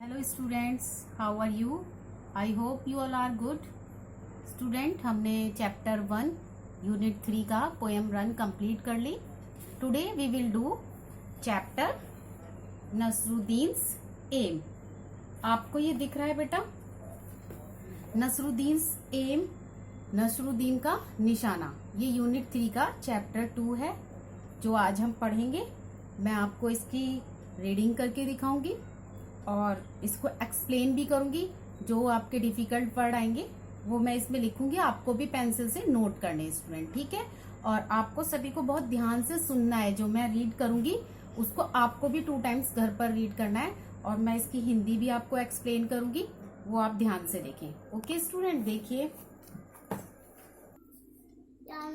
Hello students, how are you? I hope you all are good. Student, हमने chapter 1 unit 3 का poem run complete कर ली। Today we will do chapter Nasruddin's aim. आपको ये दिख रहा है बेटा, नसरुद्दीन्स एम, नसरुद्दीन का निशाना। ये यूनिट 3 का चैप्टर 2 है जो आज हम पढ़ेंगे। मैं आपको इसकी रीडिंग करके दिखाऊंगी और इसको एक्सप्लेन भी करूंगी। जो आपके डिफिकल्ट वर्ड आएंगे वो मैं इसमें लिखूंगी, आपको भी पेंसिल से नोट करने हैं स्टूडेंट, ठीक है। और आपको सभी को बहुत ध्यान से सुनना है। जो मैं रीड करूंगी उसको आपको भी 2 टाइम्स घर पर रीड करना है और मैं इसकी हिंदी भी आपको एक्सप्लेन करूंगी, वो आप ध्यान से देखें। ओके स्टूडेंट, देखिए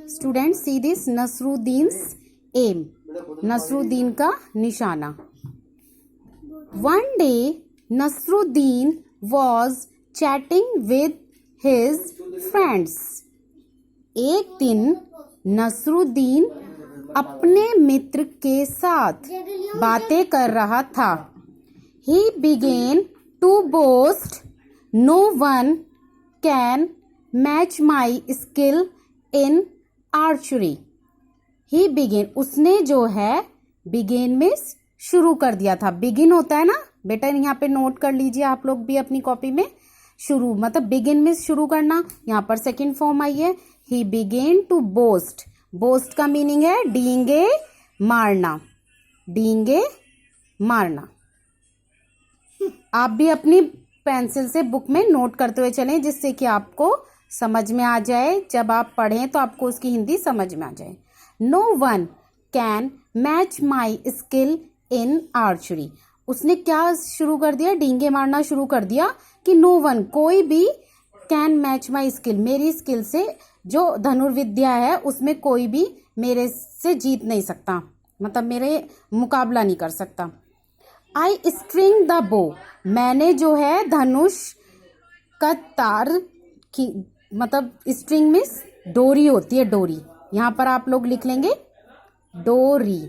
student, see this Nasruddin's aim, Nasruddin का निशाना। One day, Nasruddin was chatting with his friends. एक दिन नसरुद्दीन अपने मित्र के साथ बातें कर रहा था। He began to boast, "No one can match my skill in archery." He began, उसने जो है begin में शुरू कर दिया था। बिगिन होता है ना बेटा, यहाँ पे नोट कर लीजिए आप लोग भी अपनी कॉपी में। शुरू मतलब बिगिन में शुरू करना, यहाँ पर सेकंड फॉर्म आई है। He began to boast. Boast का मीनिंग है डींगे मारना, डींगे मारना। आप भी अपनी पेंसिल से बुक में नोट करते हुए चलें जिससे कि आपको समझ में आ जाए। जब आप पढ़ें तो आपको उसकी हिंदी समझ में आ जाए। No one can match my skill in archery. उसने क्या शुरू कर दिया? डींगे मारना शुरू कर दिया कि नो वन, कोई भी, कैन मैच माई स्किल, मेरी स्किल से, जो धनुर्विद्या है उसमें कोई भी मेरे से जीत नहीं सकता, मतलब मेरे मुकाबला नहीं कर सकता। आई स्ट्रिंग द बो, मैंने जो है धनुष का तार की, मतलब स्ट्रिंग में डोरी होती है, डोरी। यहां पर आप लोग लिख लेंगे डोरी।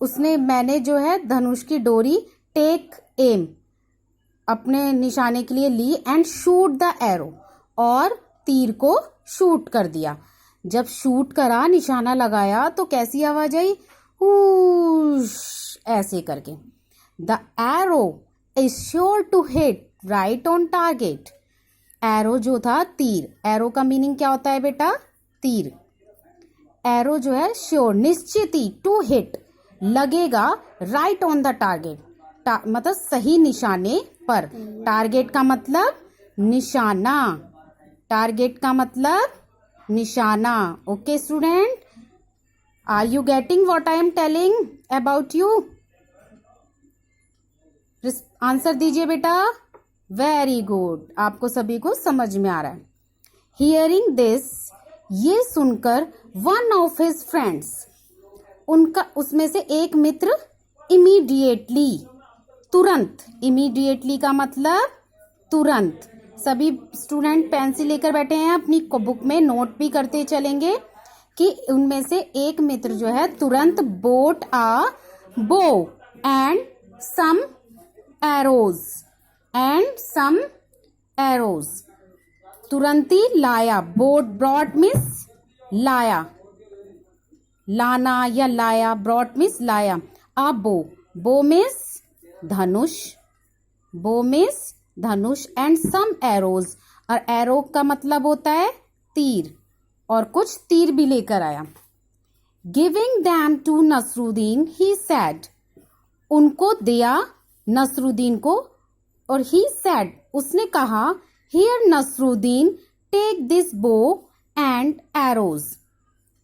उसने, मैंने जो है धनुष की डोरी, टेक एम, अपने निशाने के लिए ली, एंड शूट द एरो, और तीर को शूट कर दिया। जब शूट करा, निशाना लगाया, तो कैसी आवाज आई? हुश, ऐसे करके। The arrow is sure to hit right on target. Arrow जो था, तीर, एरो का मीनिंग क्या होता है बेटा? तीर। एरो जो है श्योर, निश्चित ही, टू हिट, लगेगा, राइट ऑन द टारगेट, मतलब सही निशाने पर। टारगेट का मतलब निशाना, टारगेट का मतलब निशाना। Okay student, are you getting what I am telling about you? Answer दीजिए बेटा। वेरी गुड, आपको सभी को समझ में आ रहा है। हियरिंग दिस, ये सुनकर, वन ऑफ हिज फ्रेंड्स, उनका, उसमें से एक मित्र, इमीडिएटली, तुरंत, इमीडिएटली का मतलब तुरंत। सभी स्टूडेंट पेंसिल लेकर बैठे हैं, अपनी बुक में नोट भी करते चलेंगे कि उनमें से एक मित्र जो है तुरंत brought a bow and some arrows, and some arrows, तुरंत ही लाया। बोट, ब्रॉट मिस लाया, लाना या लाया, ब्रॉट मिस लाया। आ बो, बो मिस धनुष, बो मिस धनुष, एंड सम एरोज, और एरो का मतलब होता है तीर, और कुछ तीर भी लेकर आया। Giving them to Nasruddin, he said, उनको दिया नसरुद्दीन को, और ही सैड, उसने कहा, here Nasruddin, take this bow and arrows,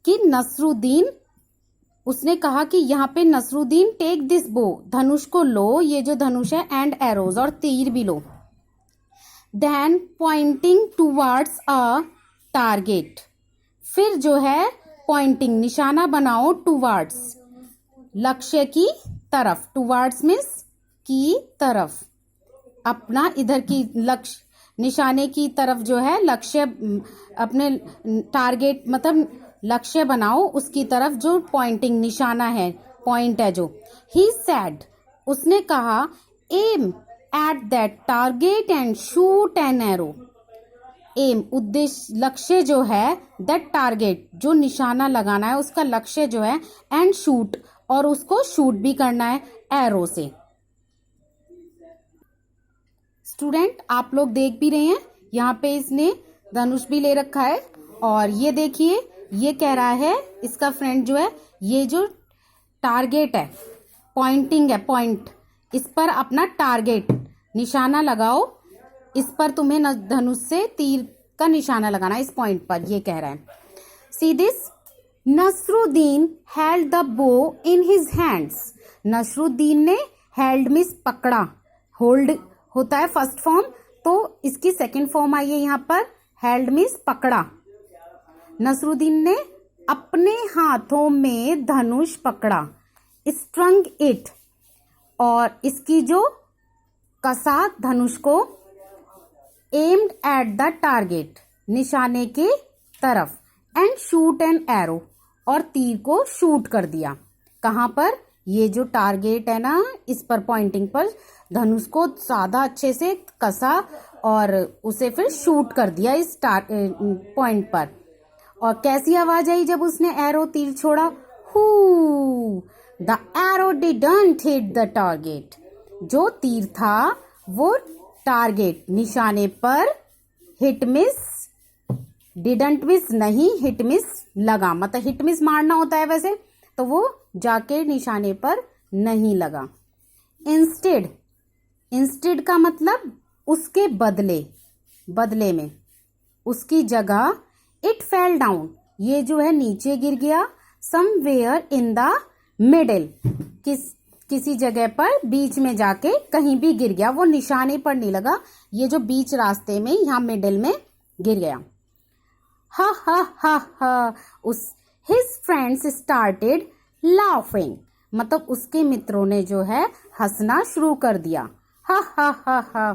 कि नसरुद्दीन, उसने कहा कि यहाँ पे नसरुद्दीन, टेक दिस बो, धनुष को लो, ये जो धनुष है, एंड एरोज, और तीर भी लो। Then pointing towards a target, फिर जो है पॉइंटिंग, निशाना बनाओ, टूवर्ड्स, लक्ष्य की तरफ, टूवर्ड्स मीन्स की तरफ, अपना इधर की लक्ष्य, निशाने की तरफ जो है, लक्ष्य, अपने टारगेट मतलब लक्ष्य बनाओ, उसकी तरफ जो पॉइंटिंग निशाना है, पॉइंट है जो। ही सैड, उसने कहा, aim at that target and shoot an arrow. Aim उद्देश्य, लक्ष्य जो है, दैट टारगेट जो निशाना लगाना है उसका लक्ष्य जो है, एंड शूट और उसको शूट भी करना है एरो से। स्टूडेंट आप लोग देख भी रहे हैं यहाँ पे इसने धनुष भी ले रखा है और ये देखिए ये कह रहा है इसका फ्रेंड जो है ये जो टारगेट है, पॉइंटिंग है, पॉइंट, इस पर अपना टारगेट निशाना लगाओ, इस पर तुम्हें धनुष से तीर का निशाना लगाना है इस पॉइंट पर, ये कह रहा है। See this, Nasruddin held the bow in his hands. Nasruddin ने हेल्ड मीन्स पकड़ा, होल्ड होता है फर्स्ट फॉर्म, तो इसकी सेकंड फॉर्म आई है यहाँ पर, हेल्ड मीन्स पकड़ा। नसरुद्दीन ने अपने हाथों में धनुष पकड़ा, स्ट्रंग इट, और इसकी जो कसा धनुष को, एम्ड एट द टारगेट निशाने के तरफ, एंड शूट एन एरो और तीर को शूट कर दिया। कहाँ पर, ये जो टारगेट है ना इस पर पॉइंटिंग पर धनुष को ज्यादा अच्छे से कसा और उसे फिर शूट कर दिया इस पॉइंट पर। और कैसी आवाज आई जब उसने एरो तीर छोड़ा, हू, the arrow didn't hit the target. जो तीर था वो टारगेट निशाने पर हिट मिस, डिडंट मिस नहीं, हिट मिस लगा, मतलब हिट मिस मारना होता है वैसे, तो वो जाके निशाने पर नहीं लगा। इंस्टेड, इंस्टेड का मतलब उसके बदले, बदले में, उसकी जगह, इट फेल डाउन, ये जो है नीचे गिर गया, समवेयर इन द मिडिल, किसी जगह पर बीच में जाके कहीं भी गिर गया, वो निशाने पर नहीं लगा, ये जो बीच रास्ते में यहाँ मिडिल में गिर गया। हा हा हा हा, उस हिज फ्रेंड्स स्टार्टेड लाफिंग, मतलब उसके मित्रों ने जो है हंसना शुरू कर दिया। हा हा हा हा,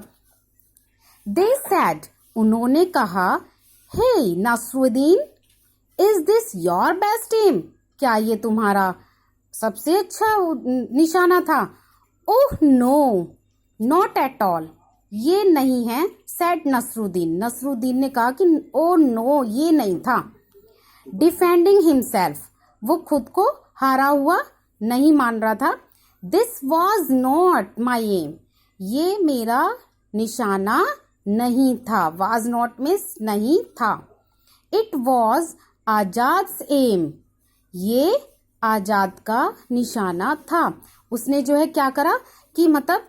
दे सेड, उन्होंने कहा, hey Nasruddin, is this your best aim, क्या ये तुम्हारा सबसे अच्छा निशाना था? Oh no, not at all, ये नहीं है, सेड नसरुद्दीन, नसरुद्दीन ने कहा कि ओ नो, ये नहीं था। डिफेंडिंग हिमसेल्फ, वो खुद को हारा हुआ नहीं मान रहा था। This was not my aim, ये मेरा निशाना नहीं था, वॉज नॉट मीन्स नहीं था। इट वॉज आजाद्स एम, ये आजाद का निशाना था। उसने जो है क्या करा कि मतलब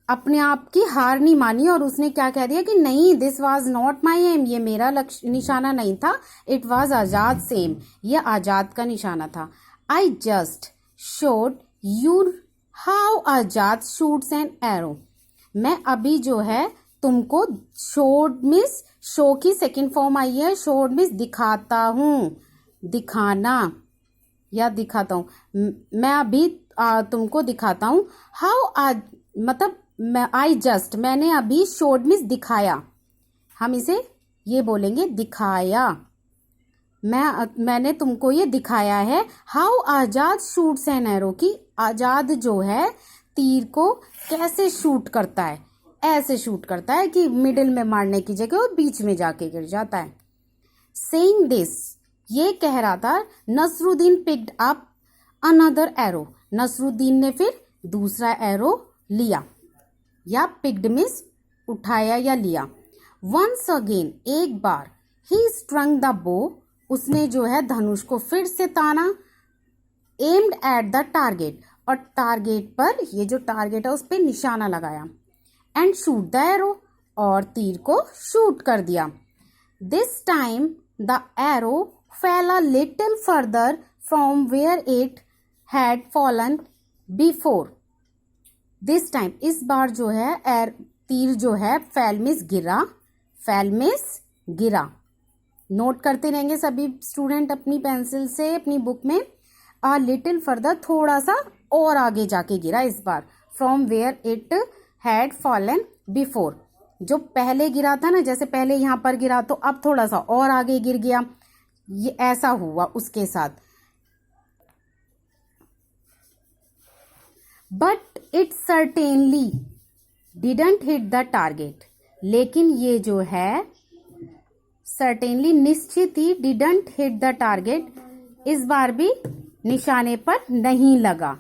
अपने आप की हार नहीं मानी और उसने क्या कह दिया कि नहीं, this was not my aim, ये मेरा लक्ष्य निशाना नहीं था, इट वाज आजाद सेम, ये आजाद का निशाना था। I just showed you how Azad shoots an arrow, मैं अभी जो है तुमको, शोड मिस, शो की सेकेंड फॉर्म आई है, शोड मिस दिखाता हूँ, दिखाना या दिखाता हूँ, मैं अभी तुमको दिखाता हूँ। हाउ आज मतलब आई जस्ट, मैंने अभी शोड मिस दिखाया, हम इसे ये बोलेंगे दिखाया, मैंने तुमको ये दिखाया है। How Azad shoots an arrow, की आजाद जो है तीर को कैसे शूट करता है, ऐसे शूट करता है कि मिडिल में मारने की जगह वो बीच में जाके गिर जाता है। सेइंग दिस, ये कह रहा था, Nasruddin picked up another arrow, Nasruddin ने फिर दूसरा एरो लिया, या पिक्ड मिस उठाया या लिया। वंस अगेन, एक बार, ही स्ट्रंग द बो, उसने जो है धनुष को फिर से ताना, एम्ड एट द टारगेट, और टारगेट पर, ये जो टारगेट है उस पर निशाना लगाया, एंड शूट द एरो, और तीर को शूट कर दिया। This time the arrow fell a little further from where it had fallen before. This time, इस बार जो है तीर जो है फेल मिस गिरा, फेल मिस गिरा, नोट करते रहेंगे सभी स्टूडेंट अपनी पेंसिल से अपनी बुक में। अ लिटिल फर्दर, थोड़ा सा और आगे जाके गिरा इस बार, from where it had fallen before, जो पहले गिरा था ना, जैसे पहले यहाँ पर गिरा तो अब थोड़ा सा और आगे गिर गया, ये ऐसा हुआ उसके साथ। But it certainly didn't hit the target. लेकिन ये जो है सर्टेनली निश्चित he didn't hit the target, इस बार भी निशाने पर नहीं लगा।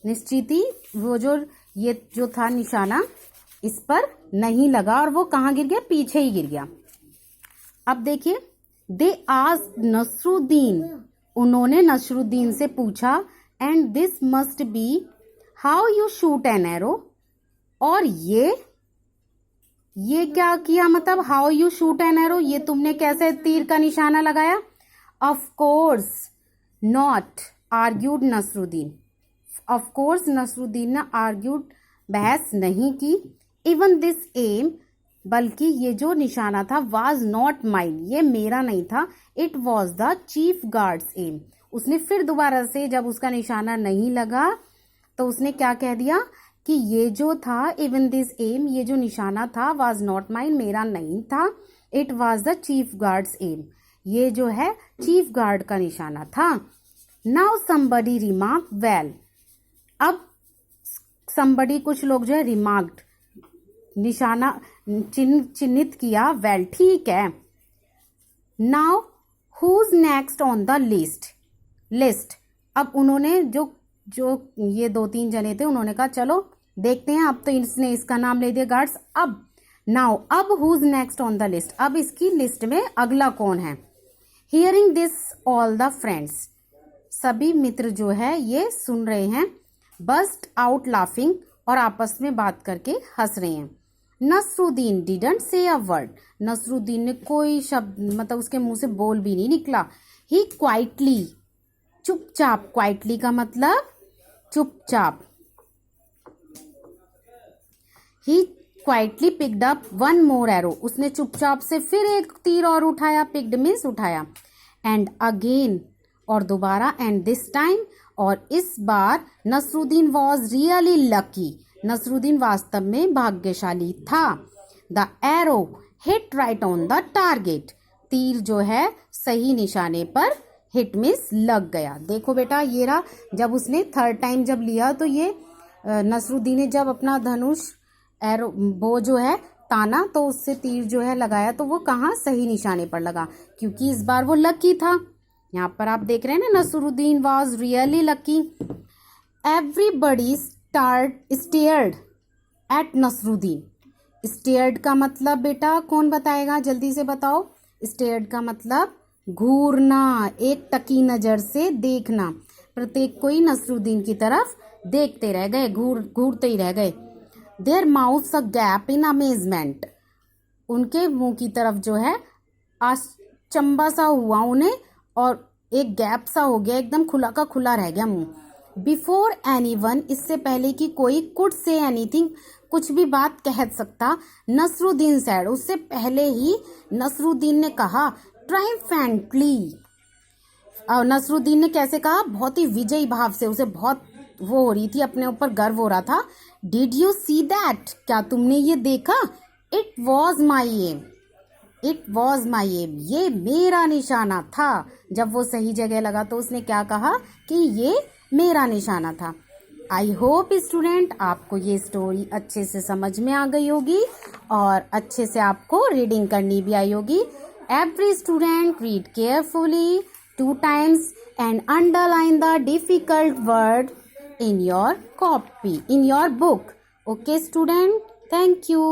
निश्चित ही वो जो था निशाना इस पर नहीं लगा और वो कहाँ गिर गया, पीछे ही गिर गया। अब देखिए, दे आस्क्ड नसरुद्दीन, उन्होंने नसरुद्दीन से पूछा, and this must be how you shoot an arrow, और ये क्या किया, मतलब how you shoot an arrow, ये तुमने कैसे तीर का निशाना लगाया। Of course not argued Nasruddin, of course Nasruddin ने आर्ग्यूड, बहस नहीं की। इवन दिस एम, बल्कि ये जो निशाना था, वाज नॉट माइन, ये मेरा नहीं था, it was the chief guard's aim. उसने फिर दोबारा से जब उसका निशाना नहीं लगा तो उसने क्या कह दिया कि ये जो था, इवन दिस एम, ये जो निशाना था, वाज नॉट माइन, मेरा नहीं था, it was the chief guard's aim, ये जो है चीफ गार्ड का निशाना था। नाउ समबडी रिमार्क वेल, अब समबडी, कुछ लोग जो है रिमार्क्ड, निशाना चिन्हित किया, वेल ठीक है। Now who's next on the list, अब उन्होंने जो ये 2-3 जने थे, उन्होंने कहा चलो देखते हैं, अब तो इसने इसका नाम ले दिया गार्ड्स। अब who's next on the list, अब इसकी लिस्ट में अगला कौन है। Hearing this all the friends, सभी मित्र जो है ये सुन रहे हैं, बस्ट आउट लाफिंग, और आपस में बात करके हंस रहे हैं। Nasruddin didn't say a word, Nasruddin ने कोई शब्द, मतलब उसके मुंह से बोल भी नहीं निकला। ही क्वाइटली, चुपचाप, क्वाइटली का मतलब चुपचाप। He quietly picked up one more arrow, उसने चुपचाप से फिर एक तीर और उठाया, पिक्ड मीन्स उठाया, एंड अगेन, और दोबारा, एंड दिस टाइम, और इस बार Nasruddin was really lucky, Nasruddin वास्तव में भाग्यशाली था। The arrow hit right on the target, तीर जो है सही निशाने पर हिट मिस लग गया। देखो बेटा, ये रहा, जब उसने थर्ड टाइम जब लिया तो ये नसरुद्दीन ने जब अपना धनुष एरो वो जो है ताना, तो उससे तीर जो है लगाया, तो वो कहाँ, सही निशाने पर लगा, क्योंकि इस बार वो लकी था। यहाँ पर आप देख रहे हैं ना, Nasruddin was really lucky. Everybody stared at Nasruddin, stared का मतलब बेटा कौन बताएगा, जल्दी से बताओ। स्टेयर्ड का मतलब घूरना, एक टकी नजर से देखना, प्रत्येक कोई नसरुद्दीन की तरफ देखते रह गए, घूरते ही रह गए। There mouths a gap in amazement, उनके मुंह की तरफ जो है आश्चंबा सा हुआ उन्हें, और एक गैप सा हो गया, एकदम खुला का खुला रह गया मुंह। बिफोर एनीवन, इससे पहले कि कोई कुड से एनीथिंग, कुछ भी बात कह सकता, नसरुद्दीन सैड, उससे पहले ही नसरुद्दीन ने कहा, ट्रायम्फेंटली, और नसरुद्दीन ने कैसे कहा, बहुत ही विजयी भाव से, उसे बहुत वो हो रही थी, अपने ऊपर गर्व हो रहा था। डिड यू सी दैट, क्या तुमने ये देखा, it was my aim, it was my aim, ये मेरा निशाना था। जब वो सही जगह लगा तो उसने क्या कहा कि ये मेरा निशाना था। आई होप स्टूडेंट आपको ये स्टोरी अच्छे से समझ में आ गई होगी और अच्छे से आपको रीडिंग करनी भी आई होगी। Every student read carefully 2 times and underline the difficult word in your copy, in your book. Okay student, thank you.